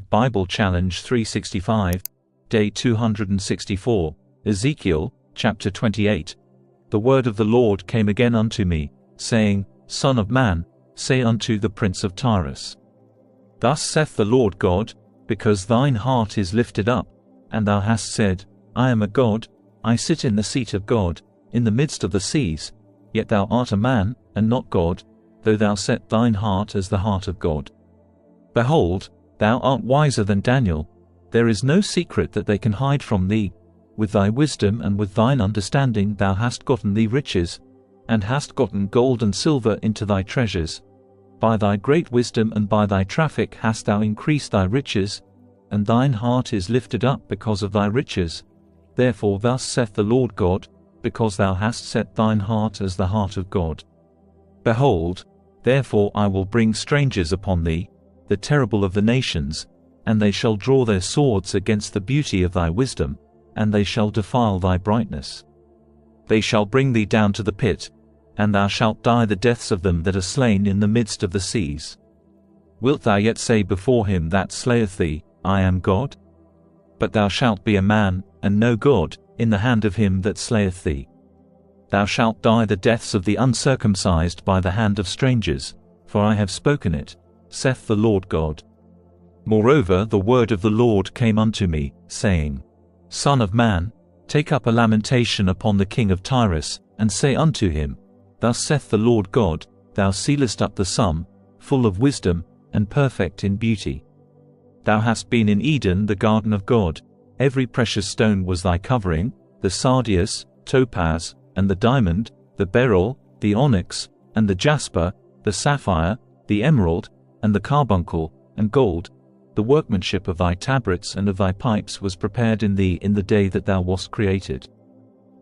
Bible Challenge 365, Day 264, Ezekiel, chapter 28. The word of the Lord came again unto me, saying, Son of man, say unto the prince of Tyrus, Thus saith the Lord God, because thine heart is lifted up, and thou hast said, I am a God, I sit in the seat of God, in the midst of the seas, yet thou art a man, and not God, though thou set thine heart as the heart of God. Behold, thou art wiser than Daniel, there is no secret that they can hide from thee. With thy wisdom and with thine understanding thou hast gotten thee riches, and hast gotten gold and silver into thy treasures. By thy great wisdom and by thy traffic hast thou increased thy riches, and thine heart is lifted up because of thy riches. Therefore thus saith the Lord God, because thou hast set thine heart as the heart of God. Behold, therefore I will bring strangers upon thee, the terrible of the nations, and they shall draw their swords against the beauty of thy wisdom, and they shall defile thy brightness. They shall bring thee down to the pit, and thou shalt die the deaths of them that are slain in the midst of the seas. Wilt thou yet say before him that slayeth thee, I am God? But thou shalt be a man, and no God, in the hand of him that slayeth thee. Thou shalt die the deaths of the uncircumcised by the hand of strangers, for I have spoken it, saith the Lord God. Moreover the word of the Lord came unto me, saying, Son of man, take up a lamentation upon the king of Tyrus, and say unto him, Thus saith the Lord God, Thou sealest up the sum, full of wisdom, and perfect in beauty. Thou hast been in Eden the garden of God, every precious stone was thy covering, the sardius, topaz, and the diamond, the beryl, the onyx, and the jasper, the sapphire, the emerald, and the carbuncle, and gold. The workmanship of thy tabrets and of thy pipes was prepared in thee in the day that thou wast created.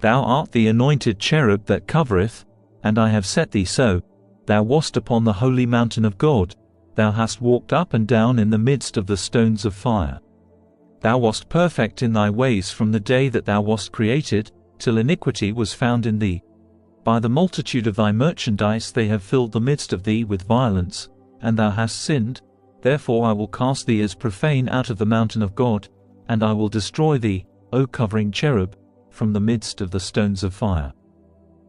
Thou art the anointed cherub that covereth, and I have set thee so. Thou wast upon the holy mountain of God, thou hast walked up and down in the midst of the stones of fire. Thou wast perfect in thy ways from the day that thou wast created, till iniquity was found in thee. By the multitude of thy merchandise they have filled the midst of thee with violence, and thou hast sinned. Therefore I will cast thee as profane out of the mountain of God, and I will destroy thee, O covering cherub, from the midst of the stones of fire.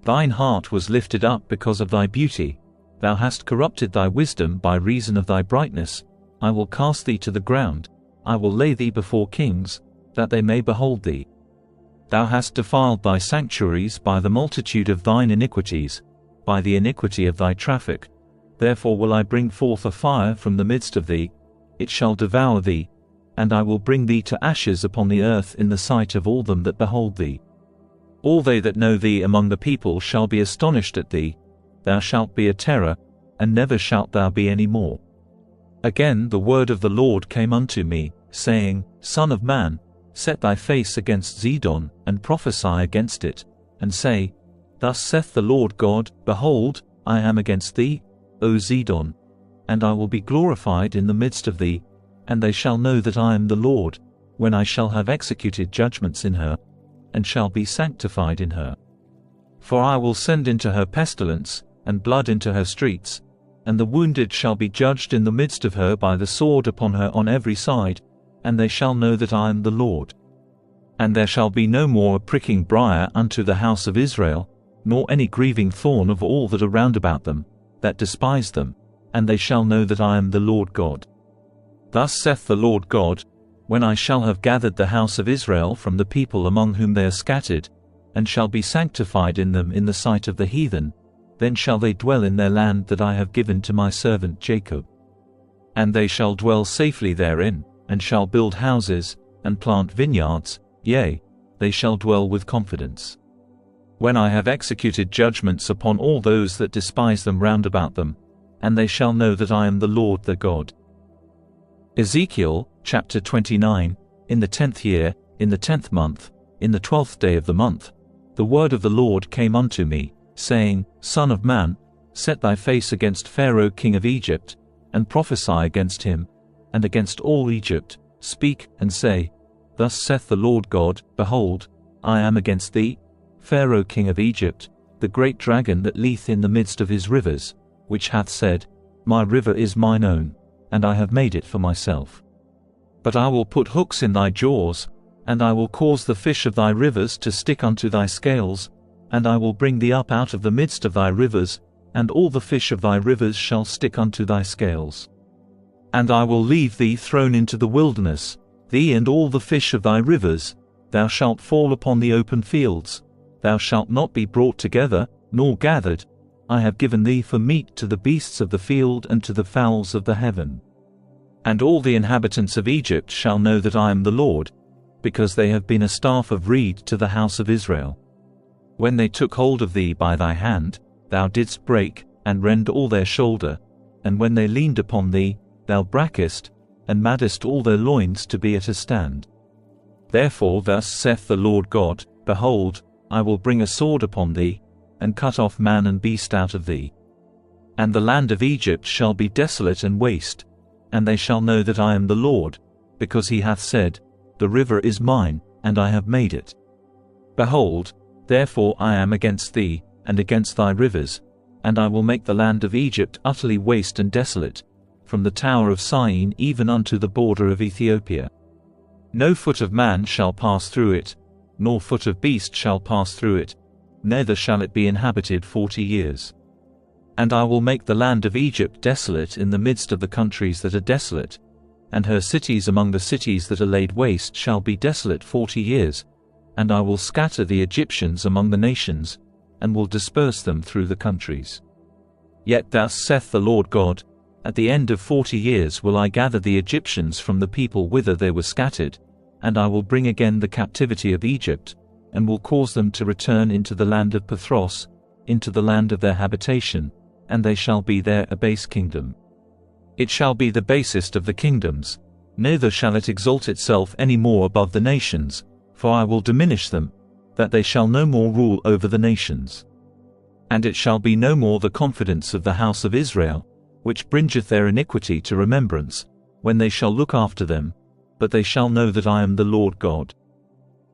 Thine heart was lifted up because of thy beauty, thou hast corrupted thy wisdom by reason of thy brightness. I will cast thee to the ground, I will lay thee before kings, that they may behold thee. Thou hast defiled thy sanctuaries by the multitude of thine iniquities, by the iniquity of thy traffic. Therefore will I bring forth a fire from the midst of thee, it shall devour thee, and I will bring thee to ashes upon the earth in the sight of all them that behold thee. All they that know thee among the people shall be astonished at thee, thou shalt be a terror, and never shalt thou be any more. Again the word of the Lord came unto me, saying, Son of man, set thy face against Zidon, and prophesy against it, and say, Thus saith the Lord God, Behold, I am against thee, O Zidon, and I will be glorified in the midst of thee, and they shall know that I am the Lord, when I shall have executed judgments in her, and shall be sanctified in her. For I will send into her pestilence, and blood into her streets, and the wounded shall be judged in the midst of her by the sword upon her on every side, and they shall know that I am the Lord. And there shall be no more a pricking briar unto the house of Israel, nor any grieving thorn of all that are round about them, that despise them, and they shall know that I am the Lord God. Thus saith the Lord God, when I shall have gathered the house of Israel from the people among whom they are scattered, and shall be sanctified in them in the sight of the heathen, then shall they dwell in their land that I have given to my servant Jacob. And they shall dwell safely therein, and shall build houses, and plant vineyards, yea, they shall dwell with confidence. When I have executed judgments upon all those that despise them round about them, and they shall know that I am the Lord their God. Ezekiel, chapter 29, in the 10th year, in the 10th month, in the 12th day of the month, the word of the Lord came unto me, saying, Son of man, set thy face against Pharaoh king of Egypt, and prophesy against him, and against all Egypt, speak, and say, Thus saith the Lord God, Behold, I am against thee, Pharaoh king of Egypt, the great dragon that lieth in the midst of his rivers, which hath said, My river is mine own, and I have made it for myself. But I will put hooks in thy jaws, and I will cause the fish of thy rivers to stick unto thy scales, and I will bring thee up out of the midst of thy rivers, and all the fish of thy rivers shall stick unto thy scales. And I will leave thee thrown into the wilderness, thee and all the fish of thy rivers, thou shalt fall upon the open fields, thou shalt not be brought together, nor gathered. I have given thee for meat to the beasts of the field and to the fowls of the heaven. And all the inhabitants of Egypt shall know that I am the Lord, because they have been a staff of reed to the house of Israel. When they took hold of thee by thy hand, thou didst break, and rend all their shoulder, and when they leaned upon thee, thou brackest, and maddest all their loins to be at a stand. Therefore thus saith the Lord God, Behold, I will bring a sword upon thee, and cut off man and beast out of thee. And the land of Egypt shall be desolate and waste, and they shall know that I am the Lord, because he hath said, The river is mine, and I have made it. Behold, therefore I am against thee, and against thy rivers, and I will make the land of Egypt utterly waste and desolate, from the tower of Syene even unto the border of Ethiopia. No foot of man shall pass through it, nor foot of beast shall pass through it, neither shall it be inhabited 40 years. And I will make the land of Egypt desolate in the midst of the countries that are desolate, and her cities among the cities that are laid waste shall be desolate 40 years, and I will scatter the Egyptians among the nations, and will disperse them through the countries. Yet thus saith the Lord God, At the end of 40 years will I gather the Egyptians from the people whither they were scattered, and I will bring again the captivity of Egypt, and will cause them to return into the land of Pathros, into the land of their habitation, and they shall be there a base kingdom. It shall be the basest of the kingdoms, neither shall it exalt itself any more above the nations, for I will diminish them, that they shall no more rule over the nations. And it shall be no more the confidence of the house of Israel, which bringeth their iniquity to remembrance, when they shall look after them, but they shall know that I am the Lord God.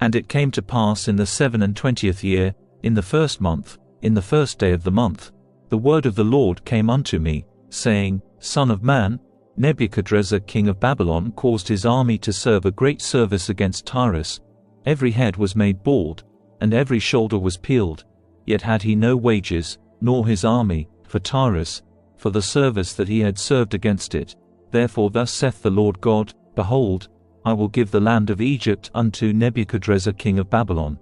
And it came to pass in the 27th year, in the 1st month, in the 1st day of the month, the word of the Lord came unto me, saying, Son of man, Nebuchadrezzar king of Babylon caused his army to serve a great service against Tyrus. Every head was made bald, and every shoulder was peeled, yet had he no wages, nor his army, for Tyrus, for the service that he had served against it. Therefore thus saith the Lord God, Behold, I will give the land of Egypt unto Nebuchadrezzar king of Babylon,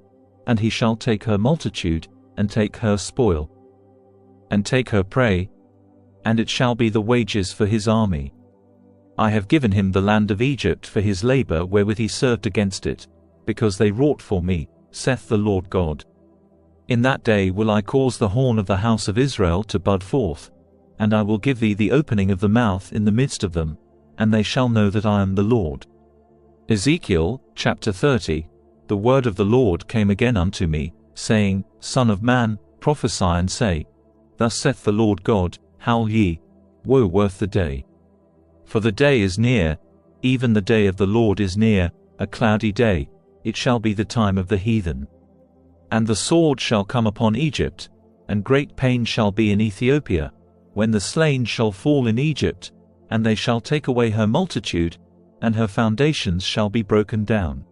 and he shall take her multitude, and take her spoil, and take her prey, and it shall be the wages for his army. I have given him the land of Egypt for his labor wherewith he served against it, because they wrought for me, saith the Lord God. In that day will I cause the horn of the house of Israel to bud forth, and I will give thee the opening of the mouth in the midst of them, and they shall know that I am the Lord. Ezekiel, chapter 30. The word of the Lord came again unto me, saying, Son of man, prophesy and say, Thus saith the Lord God, Howl ye, woe worth the day. For the day is near, even the day of the Lord is near, a cloudy day, it shall be the time of the heathen. And the sword shall come upon Egypt, and great pain shall be in Ethiopia, when the slain shall fall in Egypt, and they shall take away her multitude, and her foundations shall be broken down.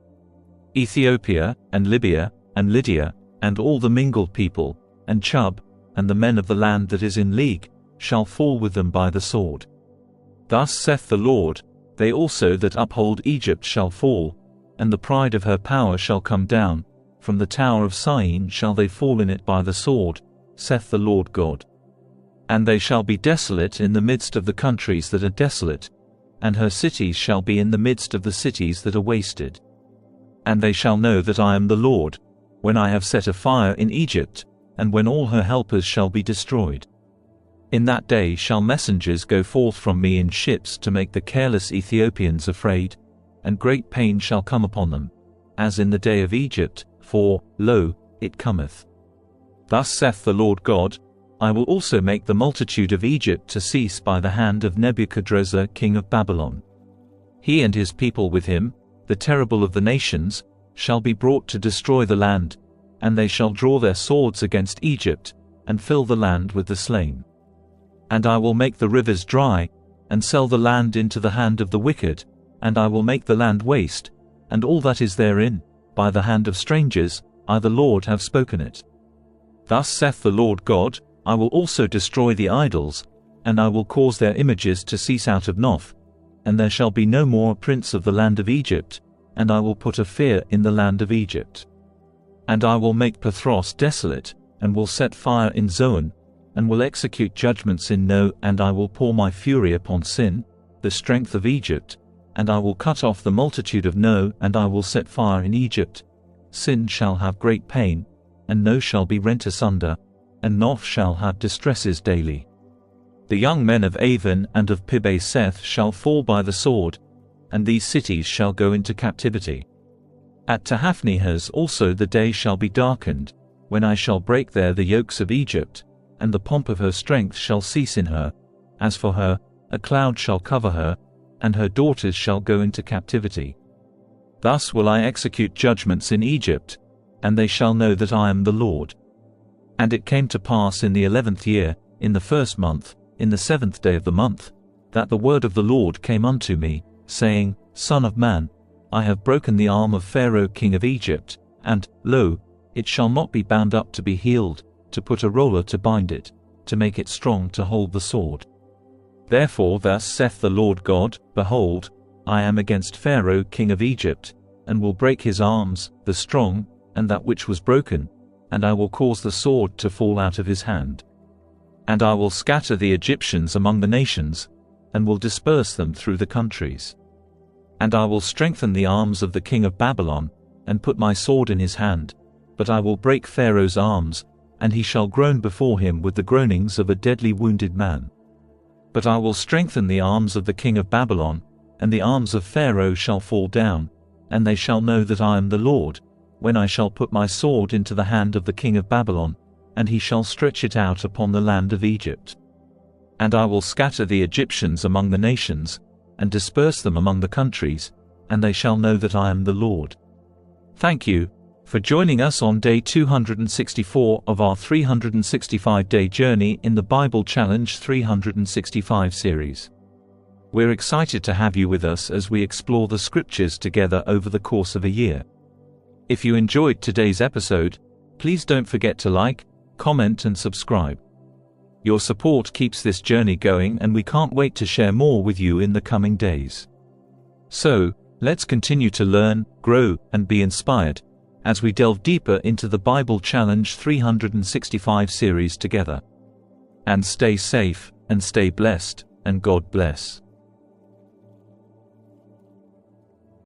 Ethiopia, and Libya, and Lydia, and all the mingled people, and Chub, and the men of the land that is in league, shall fall with them by the sword. Thus saith the Lord, they also that uphold Egypt shall fall, and the pride of her power shall come down, from the tower of Syene shall they fall in it by the sword, saith the Lord God. And they shall be desolate in the midst of the countries that are desolate, and her cities shall be in the midst of the cities that are wasted. And they shall know that I am the Lord, when I have set a fire in Egypt, and when all her helpers shall be destroyed. In that day shall messengers go forth from me in ships to make the careless Ethiopians afraid, and great pain shall come upon them, as in the day of Egypt, for, lo, it cometh. Thus saith the Lord God, I will also make the multitude of Egypt to cease by the hand of Nebuchadrezzar king of Babylon. He and his people with him, the terrible of the nations, shall be brought to destroy the land, and they shall draw their swords against Egypt, and fill the land with the slain. And I will make the rivers dry, and sell the land into the hand of the wicked, and I will make the land waste, and all that is therein, by the hand of strangers. I the Lord have spoken it. Thus saith the Lord God, I will also destroy the idols, and I will cause their images to cease out of Noth, and there shall be no more a prince of the land of Egypt, and I will put a fear in the land of Egypt. And I will make Pathros desolate, and will set fire in Zoan, and will execute judgments in No, and I will pour my fury upon Sin, the strength of Egypt, and I will cut off the multitude of No, and I will set fire in Egypt. Sin shall have great pain, and No shall be rent asunder, and Noth shall have distresses daily. The young men of Avon and of Pibeseth shall fall by the sword, and these cities shall go into captivity. At Tahaphnehes also the day shall be darkened, when I shall break there the yokes of Egypt, and the pomp of her strength shall cease in her. As for her, a cloud shall cover her, and her daughters shall go into captivity. Thus will I execute judgments in Egypt, and they shall know that I am the Lord. And it came to pass in the 11th year, in the 1st month, in the 7th day of the month, that the word of the Lord came unto me, saying, Son of man, I have broken the arm of Pharaoh king of Egypt, and, lo, it shall not be bound up to be healed, to put a roller to bind it, to make it strong to hold the sword. Therefore thus saith the Lord God, Behold, I am against Pharaoh king of Egypt, and will break his arms, the strong, and that which was broken, and I will cause the sword to fall out of his hand. And I will scatter the Egyptians among the nations, and will disperse them through the countries. And I will strengthen the arms of the king of Babylon, and put my sword in his hand, but I will break Pharaoh's arms, and he shall groan before him with the groanings of a deadly wounded man. But I will strengthen the arms of the king of Babylon, and the arms of Pharaoh shall fall down, and they shall know that I am the Lord, when I shall put my sword into the hand of the king of Babylon, and he shall stretch it out upon the land of Egypt. And I will scatter the Egyptians among the nations, and disperse them among the countries, and they shall know that I am the Lord. Thank you for joining us on day 264 of our 365-day journey in the Bible Challenge 365 series. We're excited to have you with us as we explore the scriptures together over the course of a year. If you enjoyed today's episode, please don't forget to like, comment and subscribe. Your support keeps this journey going, and we can't wait to share more with you in the coming days. So, let's continue to learn, grow, and be inspired as we delve deeper into the Bible Challenge 365 series together. And stay safe, and stay blessed, and God bless.